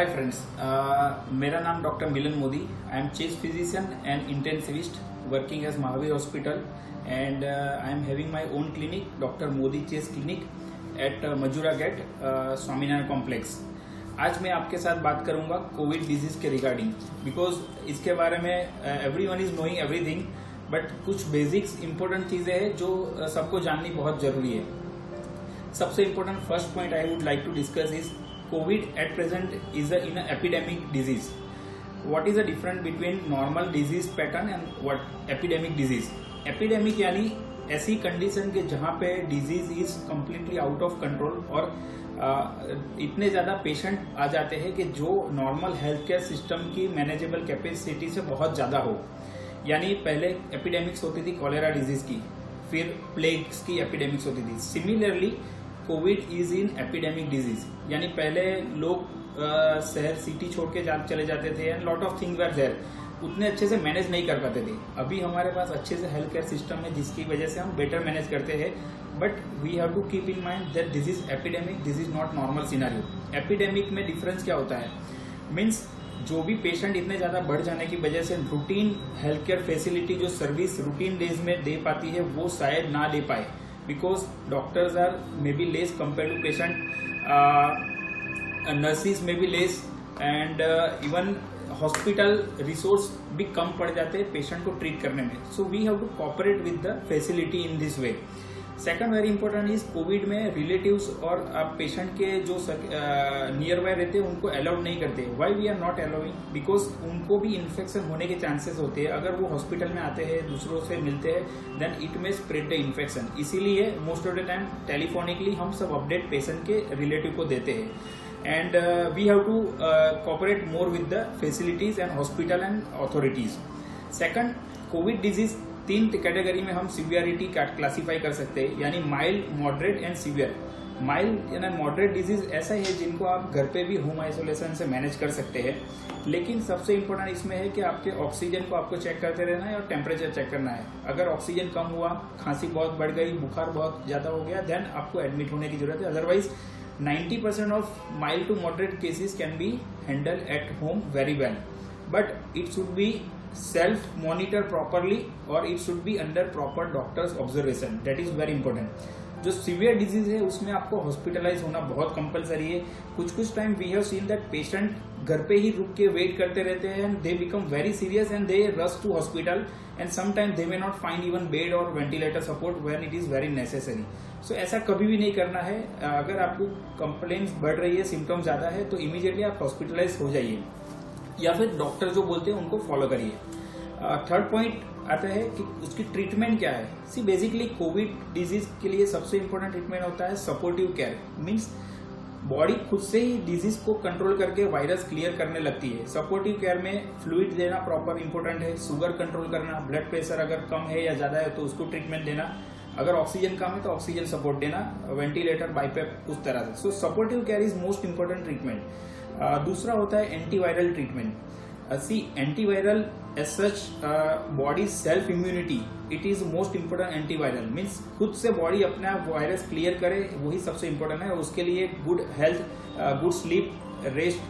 हाय friends, मेरा नाम doctor Milan Modi. I am chest physician and intensivist working as Mahavir hospital and I am having my own clinic, doctor Modi chest clinic at Majura gate, Swaminarayan complex. आज मैं आपके साथ बात करूंगा कोविड डिजीज के रिगार्डिंग, बिकॉज इसके बारे में everyone is knowing everything, but कुछ बेसिक्स इंपॉर्टेंट चीजें हैं जो सबको जाननी बहुत जरूरी है। सबसे important first point I would like to discuss is COVID at present is in an epidemic disease. What is the difference between normal disease pattern and what epidemic disease? Epidemic यानी ऐसी कंडीशन के जहाँ पे disease is completely out of control और इतने ज्यादा patient आ जाते हैं कि जो नॉर्मल हेल्थ केयर सिस्टम की मैनेजेबल कैपेसिटी से बहुत ज्यादा हो। यानी पहले एपिडेमिक्स होती थी कॉलेरा डिजीज की, फिर प्लेग्स की एपिडेमिक्स होती थी। Similarly Covid is in epidemic disease, यानी पहले लोग शहर सिटी छोड़ के चले जाते थे and lot of things were there, उतने अच्छे से मैनेज नहीं कर पाते थे। अभी हमारे पास अच्छे से हेल्थ केयर सिस्टम है जिसकी वजह से हम बेटर मैनेज करते हैं, but we have to keep in mind that this is epidemic, this is not normal scenario. Epidemic में डिफरेंस क्या होता है? मीन्स जो भी पेशेंट इतने ज्यादा बढ़ जाने की वजह से रूटीन हेल्थ केयर फैसिलिटी जो सर्विस रूटीन डेज में दे पाती है वो शायद ना दे पाए, because doctors are maybe less compared to patient, nurses may be less and even hospital resource भी कम पड़ जाते हैं पेशेंट को ट्रीट करने में। so we have to cooperate with the facility in this way. Second very important is Covid में relatives और आप पेशेंट के जो नियर बाय रहते हैं उनको अलाउड नहीं करते। Why we are not allowing? Because उनको भी इन्फेक्शन होने के चांसेस होते हैं। अगर वो हॉस्पिटल में आते हैं, दूसरों से मिलते हैं, then it may spread the infection. इसीलिए most of the time telephonically हम सब अपडेट पेशेंट के रिलेटिव को देते हैं and we have to cooperate more with the facilities and hospital and authorities. Second, covid disease तीन कैटेगरी में हम सिवियरिटी क्लासिफाई कर सकते हैं, यानी mild, moderate and severe. Mild यानी मॉडरेट डिजीज ऐसा है जिनको आप घर पे भी होम आइसोलेशन से मैनेज कर सकते हैं, लेकिन सबसे इंपॉर्टेंट इसमें है कि आपके ऑक्सीजन को आपको चेक करते रहना है और टेम्परेचर चेक करना है। अगर ऑक्सीजन कम हुआ, खांसी बहुत बढ़ गई, बुखार बहुत ज्यादा हो गया, देन आपको एडमिट होने की जरूरत है। Otherwise 90% of mild to moderate cases can be handle at home very well, but it should be self monitor properly or it should be under proper doctor's observation. That is very important. जो severe disease है उसमें आपको hospitalize होना बहुत compulsory है। कुछ time we have seen that patient घर पे ही रुक के वेट करते रहते हैं and they become very serious and they rush to hospital and sometime they may not find even bed और ventilator support when it is very necessary. So ऐसा कभी भी नहीं करना है। अगर आपको कंप्लेंट्स बढ़ रही है, सिम्टम्स ज्यादा है, तो इमीडिएटली आप हॉस्पिटलाइज हो जाइए या फिर डॉक्टर जो बोलते हैं उनको फॉलो करिए। थर्ड पॉइंट आता है कि उसकी ट्रीटमेंट क्या है। सी बेसिकली कोविड डिजीज के लिए सबसे इंपॉर्टेंट ट्रीटमेंट होता है सपोर्टिव केयर। मीन्स बॉडी खुद से ही डिजीज को कंट्रोल करके वायरस क्लियर करने लगती है। सपोर्टिव केयर में फ्लूइड देना प्रॉपर इंपॉर्टेंट है, शुगर कंट्रोल करना, ब्लड प्रेशर अगर कम है या ज्यादा है तो उसको ट्रीटमेंट देना, अगर ऑक्सीजन कम है तो ऑक्सीजन सपोर्ट देना, वेंटिलेटर, बाईपैप, उस तरह से। So supportive care is most important treatment. दूसरा होता है antiviral treatment. See antiviral as such body self immunity, it is most important. Antiviral means खुद से बॉडी अपना वायरस क्लियर करे, वही सबसे इंपॉर्टेंट है। उसके लिए good health, good sleep, rest,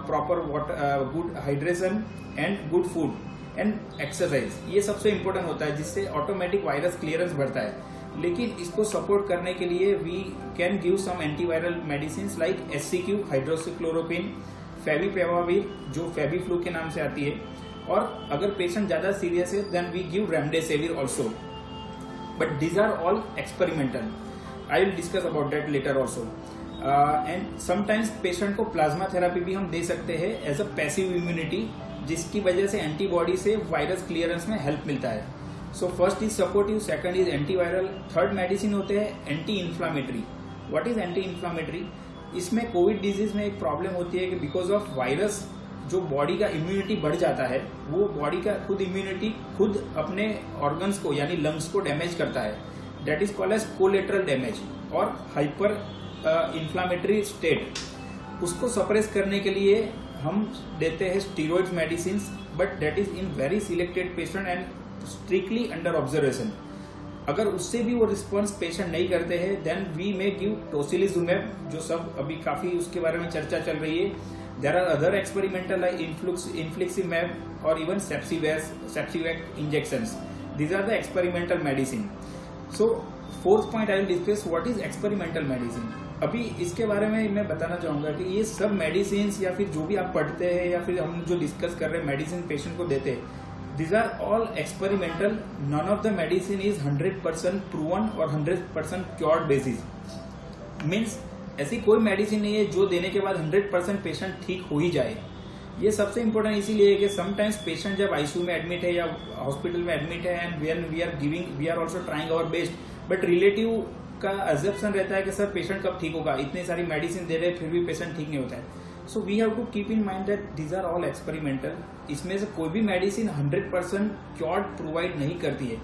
proper water, good hydration and good food and exercise, ये सबसे इंपॉर्टेंट होता है, जिससे ऑटोमेटिक वायरस क्लियरेंस बढ़ता है। लेकिन इसको सपोर्ट करने के लिए we can give some antiviral medicine like HCQ, hydroxychloroquine, favipiravir जो फेविफ्लू के नाम से आती है, और अगर पेशेंट ज्यादा सीरियस है then we give remdesivir also, but these are all experimental. I will discuss about that later also. And sometimes patient को प्लाज्मा थेरापी भी हम दे सकते हैं एज अ पैसिव इम्यूनिटी, जिसकी वजह से एंटीबॉडी से वायरस क्लियरेंस में हेल्प मिलता है। So first is supportive, second is antiviral, third medicine होते हैं anti inflammatory. What is anti inflammatory? इसमें कोविड डिजीज में एक प्रॉब्लम होती है कि बिकॉज ऑफ वायरस जो बॉडी का इम्यूनिटी बढ़ जाता है, वो बॉडी का खुद इम्यूनिटी खुद अपने ऑर्गन्स को यानी लंग्स को डैमेज करता है। That is called as collateral damage और हाइपर इन्फ्लामेटरी स्टेट। उसको सप्रेस करने के लिए हम देते हैं steroid medicine, but that is in very selected patient and strictly under observation. अगर उससे भी वो रिस्पॉन्स पेशेंट नहीं करते हैं then we may give tocilizumab, जो सब अभी काफी उसके बारे में चर्चा चल रही है। There are other experimental like infliximab or even Sepsivac injections. These are the experimental medicine. So fourth point I will discuss what is experimental medicine. अभी इसके बारे में मैं बताना चाहूँगा कि ये सब मेडिसिन या फिर जो भी आप पढ़ते हैं या फिर हम जो डिस्कस कर रहे हैं मेडिसिन पेशेंट को देते हैं, these are all experimental. None of the medicine is 100% proven or 100% cured basis. Means ऐसी कोई मेडिसिन नहीं है जो देने के बाद 100% पेशेंट ठीक हो ही जाए. ये सबसे इम्पोर्टेंट इसीलिए है कि समटाइम्स पेशेंट जब आईसीयू में एडमिट है या हॉस्पिटल में एडमिट है and when we are also trying our best, but relative का अजम्पशन रहता है कि सर पेशेंट कब ठीक होगा, इतनी सारी मेडिसिन दे रहे फिर भी पेशेंट ठीक नहीं होता है. So we have to keep in mind that these are all experimental. इसमें से कोई भी मेडिसिन 100% क्योर्ड प्रोवाइड नहीं करती है.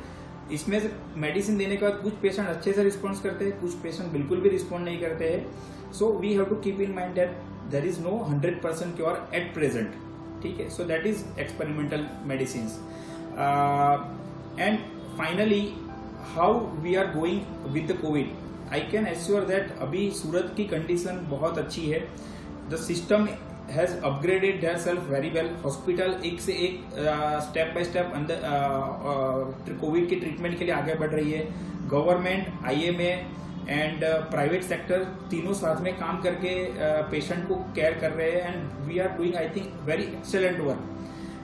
इसमें से मेडिसिन देने के बाद कुछ पेशेंट अच्छे से रिस्पॉन्स करते हैं, कुछ पेशेंट बिल्कुल भी रिस्पॉन्ड नहीं करते हैं. So we have to keep in mind that there is no 100% cure at present. ठीक है, so that is experimental medicine. And finally how we are going with the COVID. I can assure that अभी सूरत की condition बहुत अच्छी है. The system has upgraded theirself very well. Hospital एक से एक स्टेप बाय स्टेप अंदर कोविड की ट्रीटमेंट के लिए आगे बढ़ रही है. Government, IMA and private sector तीनों साथ में काम करके पेशेंट को केयर कर रहे हैं and we are doing I think very excellent work.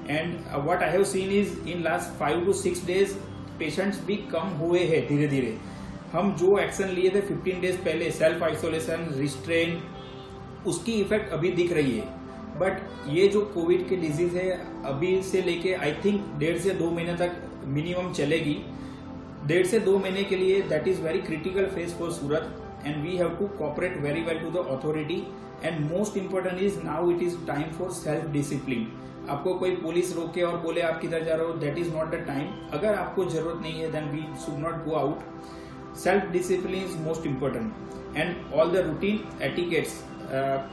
And what I have seen is in last 5 to 6 days patients भी कम हुए हैं धीरे धीरे. हम जो एक्शन लिए थे 15 days पहले, सेल्फ आइसोलेशन, रिस्ट्रेन, उसकी इफेक्ट अभी दिख रही है. बट ये जो कोविड की डिजीज है अभी से लेके आई थिंक 1.5 से 2 महीने तक मिनिमम चलेगी. 1.5 से 2 महीने के लिए that is very critical phase for Surat and we have to cooperate very well to the authority. And most important is now it is time for self discipline. आपको कोई पुलिस रोके और बोले आप किधर जा रहे हो, that is not the time. अगर आपको जरूरत नहीं है then we should not go out. Self discipline is most important and all the routine etiquettes,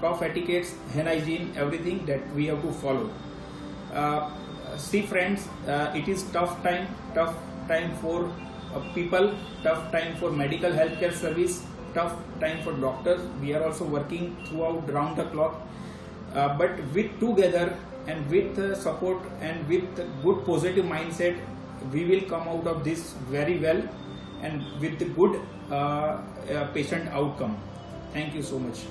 cough etiquettes, hand hygiene, everything that we have to follow. See friends, it is tough time for people, tough time for medical healthcare service, tough time for doctors. We are also working throughout round the clock, but with together and with support and with good positive mindset, we will come out of this very well and with the good patient outcome. Thank you so much.